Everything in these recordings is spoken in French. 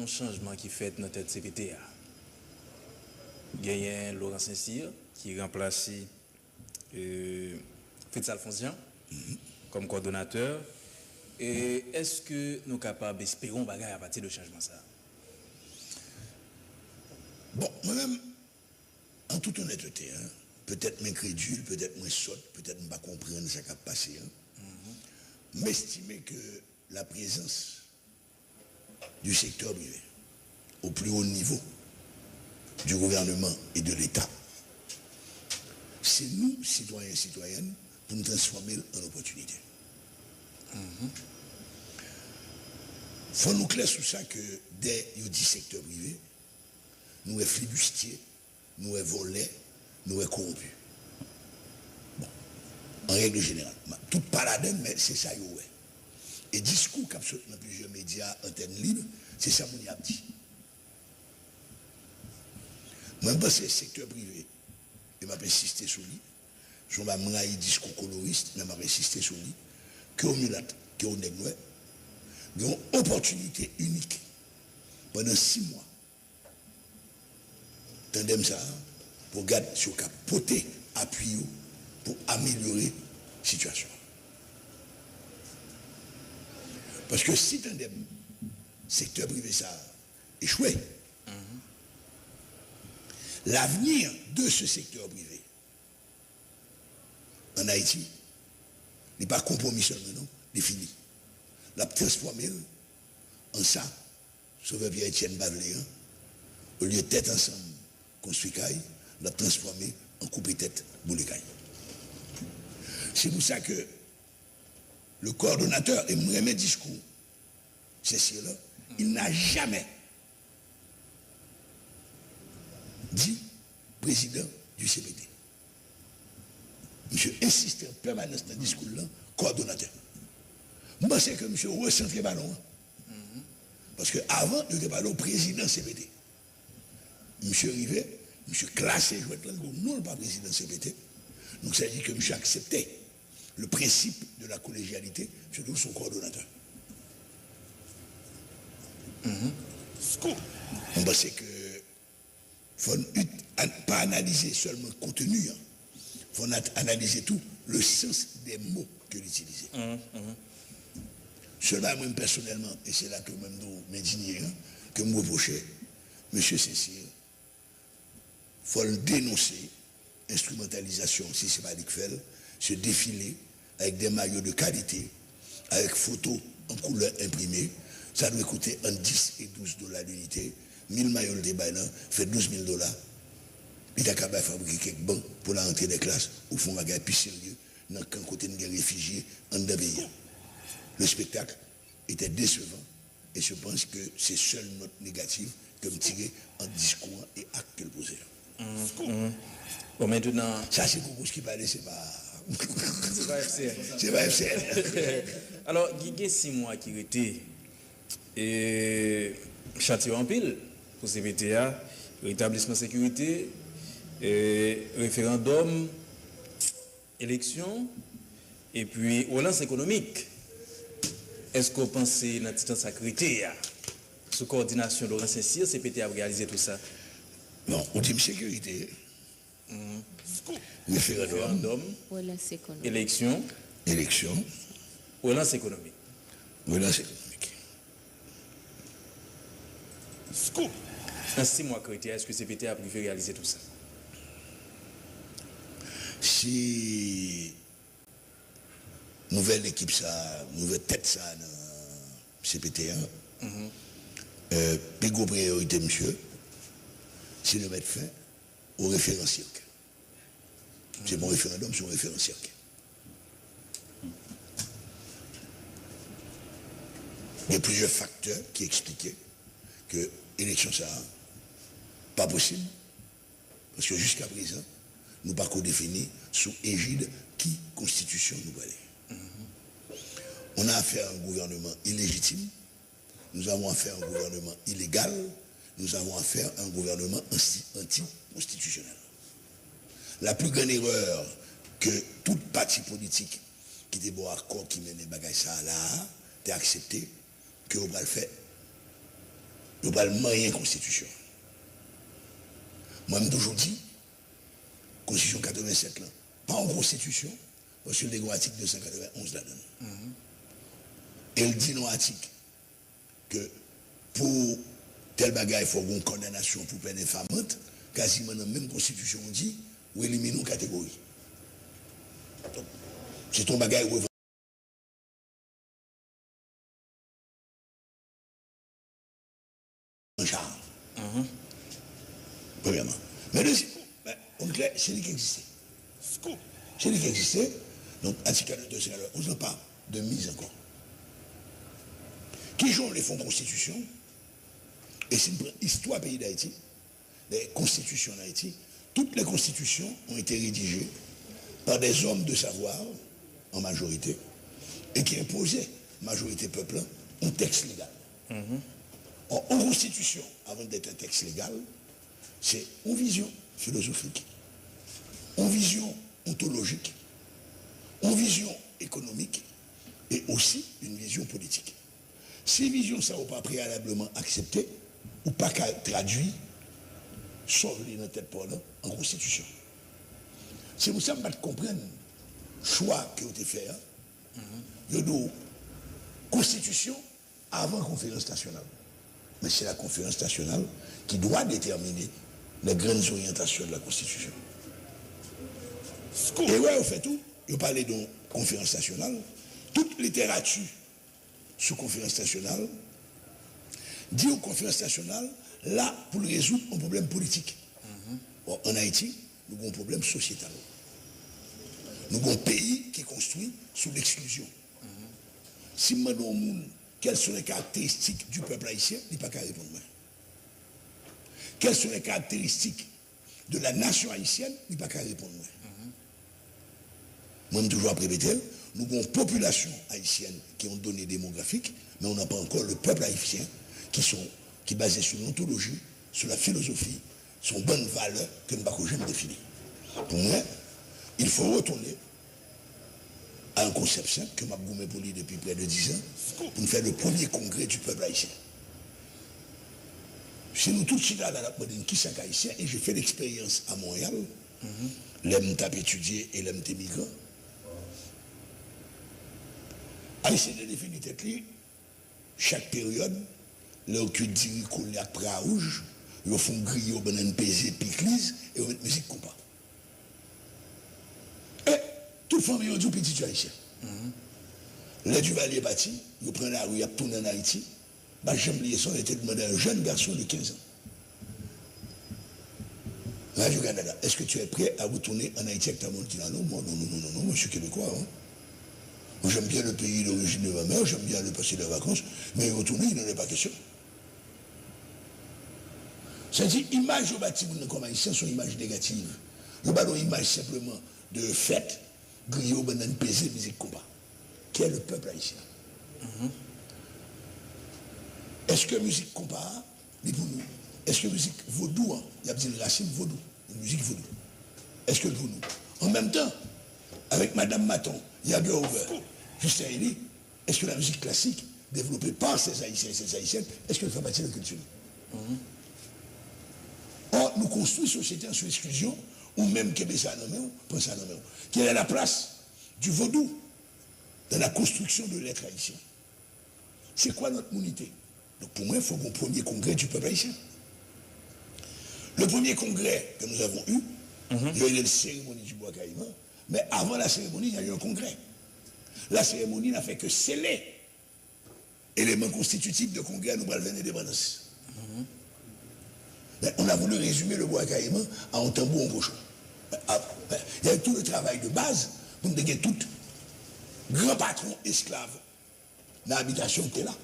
un changement qui fait dans notre tête CPTA. Il y a Laurent Saint-Cyr qui remplace Fritz Alfonsian comme coordonnateur. Et est-ce que nous sommes capables d'espérer un bagage à partir de changement ça? Bon, moi-même, en toute honnêteté, hein, peut-être m'incrédule, peut-être moins sotte, peut-être ne pas comprendre ce qui a passé, m'estimer que la présence du secteur privé au plus haut niveau du gouvernement et de l'État, c'est nous, citoyens et citoyennes, pour nous transformer en opportunité. Faut nous clair sur ça que dès le dit secteur privé, nous sommes flibustiers, nous sommes volés, nous sommes corrompus. Bon, en règle générale, tout paradigme, mais c'est ça, ouais. Et discours qui sont dans plusieurs médias, antennes libres, c'est ça qu'on y a dit. Moi, je pense que le secteur privé, et je vais insister sur lui, je vais me discours coloriste, mais je vais insister sur lui, que au mulâtre, que au nègre, ils ont une opportunité unique pendant 6 mois. Tandem ça, pour garder sur cap poter appui pour améliorer la situation. Parce que si tandem, secteur privé ça échoué, l'avenir de ce secteur privé en Haïti n'est pas compromis seulement, non, il est fini. La transformer en ça, sauveur Pierre-Étienne Bavelé, au lieu de tête ensemble, construit caille, l'a transformé en coupé tête boule caille. C'est pour ça que le coordonnateur, et moi mes discours, c'est là, il n'a jamais dit président du CPT. Monsieur insiste en permanence dans le discours-là, coordonnateur. Moi, c'est que monsieur recentre le ballon. Parce qu'avant, il n'était pas le président CPT. Monsieur Rivet, monsieur classé, je vais être là, non, pas président CPT. Donc ça veut dire que monsieur acceptait le principe de la collégialité, surtout son coordonnateur. On pense que faut pas analyser seulement le contenu, il faut analyser tout le sens des mots que l'utiliser. Cela, moi personnellement, et c'est là que même nous m'indignons, que me reprochais, M. Saint-Cyr, il faut le dénoncer, instrumentalisation systématique fait, ce défilé avec des maillots de qualité, avec photos en couleur imprimée, ça doit coûter entre 10 et 12 dollars l'unité, 1000 maillots de baillant fait 12 000 dollars. Il est capable de fabriquer quelques bancs pour la rentrée des classes, ou font un gars plus sérieux, dans le côté de réfugiés en deux pays. Le spectacle était décevant et je pense que c'est seule note négative que me tirer en discours et acte qu'elle posait. Bon, maintenant. Ça, c'est beaucoup ce qui parlait, c'est pas. C'est pas FCN. C'est pas FCN. Alors, il y a 6 mois qui étaient et châtié en pile pour CPTA, rétablissement sécurité, référendum, élection, et puis relance économique. Est-ce qu'on pense que dans le temps sécurité, sous coordination de Laurent Saint-Cyr, CPTA a réalisé tout ça? Non, on dit sécurité. Référendum, élection, relance économique. Relance économique. Dans 6 mois, est-ce que CPTA a pu réaliser tout ça? Si nouvelle équipe ça, nouvelle tête ça dans CPTA, plus gros priorité, monsieur, c'est de mettre fin au référentiel. C'est mon référendum sur le référentiel. Il y a plusieurs facteurs qui expliquaient que l'élection ça pas possible. Parce que jusqu'à présent, nous n'avons pas défini sous égide qui constitution nous aller. On a affaire à un gouvernement illégitime, nous avons affaire à un gouvernement illégal, nous avons affaire à un gouvernement anti-constitutionnel. La plus grande erreur que toute parti politique qui était bon accord, qui mène les bagages ça là, t'es accepté que on va le faire il n'y a pas le moyen constitution. Moi, je toujours dit, Constitution 87, là, pas en constitution, parce que le article 291 là-dedans. Elle dit dans l'article que pour tel bagage, il faut une condamnation pour peine infamante, quasiment dans la même constitution, on dit, ou éliminer une catégorie. Donc, c'est ton bagage ou en charge. Premièrement. Mais deuxièmement, c'est lui qui existait. C'est lui qui existait. Donc, article 291, on n'a pas de mise encore. Qui jouent les fonds constitution, et c'est une histoire pays d'Haïti, les constitutions d'Haïti, toutes les constitutions ont été rédigées par des hommes de savoir, en majorité, et qui imposaient, majorité peuple, un texte légal. Or, en constitution, avant d'être un texte légal, c'est une vision philosophique, une vision ontologique, une vision économique, et aussi une vision politique. Ces visions, ça n'a pas préalablement accepté ou pas traduit, sauf les dans tête pour en constitution. C'est pour ça que je comprends le choix qui a été fait. Il y a une constitution avant la conférence nationale. Mais c'est la conférence nationale qui doit déterminer les grandes orientations de la constitution. Et ouais, on fait tout. Il parle de conférence nationale. Toute littérature sous conférence nationale dit aux conférences nationales là pour résoudre un problème politique. Bon, en Haïti, nous avons un problème sociétal. Nous avons un pays qui est construit sous l'exclusion. Si je demande quelles sont les caractéristiques du peuple haïtien, il n'y a pas qu'à répondre. Quelles sont les caractéristiques de la nation haïtienne, il n'y a pas qu'à répondre. Moi, je toujours après répéter, nous avons une population haïtienne qui ont donné démographique, mais on n'a pas encore le peuple haïtien qui est basé sur l'ontologie, sur la philosophie, sur une bonne valeur que nous ne pouvons jamais définir. Pour moi, il faut retourner à un concept simple que m'a goumé pour lui depuis près de 10 ans, pour nous faire le premier congrès du peuple haïtien. C'est nous tous là, qui sont haïtiens, et j'ai fait l'expérience à Montréal, l'aime tape étudié et l'aime migrant. À essayer de définir tête chaque période, leur que dit qu'on est après à rouge, ils font griller au banane pesé, piclise, et ils mettent musique compas. Et toute famille ont dit petit haïtien. Les Duvalier bâti, ils prennent la rue, ils tournent en Haïti. Bah, j'aime oublié ça, on était demandé à un jeune garçon de 15 ans. Radio Canada, est-ce que tu es prêt à retourner en Haïti avec ta monde? Il dit non, moi, non, moi je suis québécois. Hein. Moi j'aime bien le pays d'origine de ma mère, j'aime bien le passer de vacances, mais retourner, il n'en est pas question. C'est-à-dire, image au bâtiment comme haïtien sont images négatives. Il n'y a pas d'image simplement de fête, griot, banane, pesé, musique compas. Qui est le peuple haïtien? Est-ce que musique compas, c'est pour nous? Est-ce que musique vaudou, il y a dit le racine vaudou, une musique vaudou. Est-ce que pour nous? En même temps, avec Madame Maton, Yager Over, Justin Elie, est-ce que la musique classique, développée par ces Haïtiens et ces Haïtiennes, est-ce qu'elle fait partie de la culture? Or, nous construisons une société en sous-exclusion, ou même Québec à nommer, pense à nommer. Quelle est la place du vaudou dans la construction de l'être haïtien? C'est quoi notre unité? Donc pour moi, il faut un premier congrès du peuple haïtien. Le premier congrès que nous avons eu, il y a eu une cérémonie du bois caïman, mais avant la cérémonie, il y a eu un congrès. La cérémonie n'a fait que sceller l'élément constitutif de congrès, nous allons l'indépendance. On a voulu résumer le bois caïman en tambour en cochon. Il y a eu tout le travail de base pour nous dégager tout grand patron esclave dans l'habitation qui est là.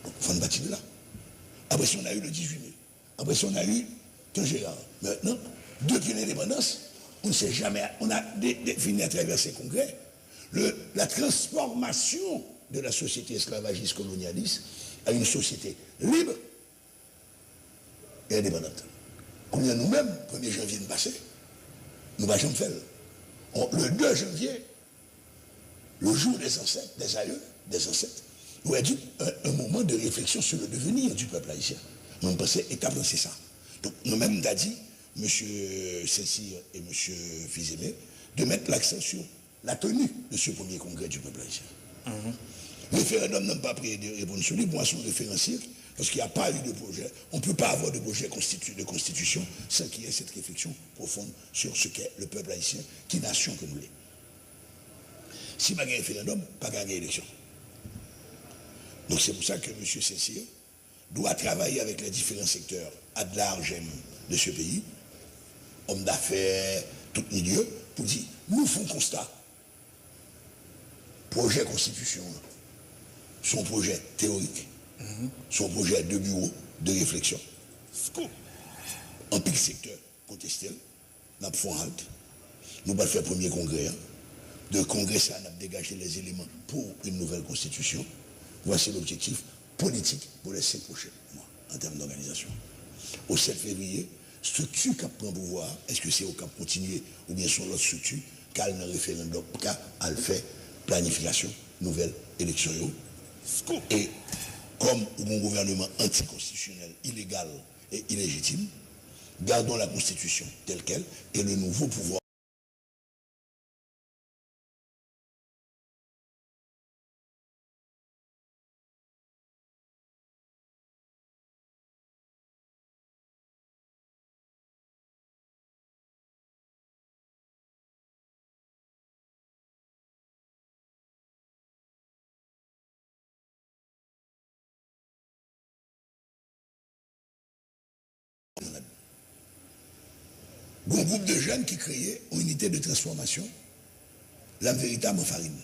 Il faut nous bâtir de là. Après ça, on a eu le 18 mai. Après ça, on a eu Gérard. Maintenant, depuis l'indépendance, on ne sait jamais, on a défini à travers ces congrès la transformation de la société esclavagiste colonialiste à une société libre et indépendante. Comme nous-mêmes, 1er janvier de passé, nous ne jamais faire. Le 2 janvier, le jour des ancêtres, des aïeux, des ancêtres, Ouais, un moment de réflexion sur le devenir du peuple haïtien. On pensait étape c'est ça. Donc nous-mêmes d'a dit, M. Cécile et M. Fizemé, de mettre l'accent sur la tenue de ce premier congrès du peuple haïtien. Le référendum n'a pas pris de réponse sur lui, moi son référentiel, parce qu'il n'y a pas eu de projet. On ne peut pas avoir de projet de constitution sans qu'il y ait cette réflexion profonde sur ce qu'est le peuple haïtien, qui nation que nous l'est. Si pas de référendum, pas de élection. Donc c'est pour ça que M. Cécile doit travailler avec les différents secteurs à de large de ce pays, hommes d'affaires, tout milieu, pour dire, nous faisons constat. Projet constitution, son projet théorique, son projet de bureau, de réflexion. En pic secteur contesté, nous avons fait halte, nous allons faire premier congrès. De congrès, ça a dégagé les éléments pour une nouvelle constitution. Voici l'objectif politique pour les 5 prochains mois en termes d'organisation. Au 7 février, structure qui prend pouvoir, est-ce que c'est au cap continuer ou bien sur l'autre structure, car le référendum, car elle fait planification, nouvelle élection. Et comme un gouvernement anticonstitutionnel, illégal et illégitime, gardons la constitution telle qu'elle et le nouveau pouvoir. Un groupe de jeunes qui créaient une unité de transformation, la véritable farine.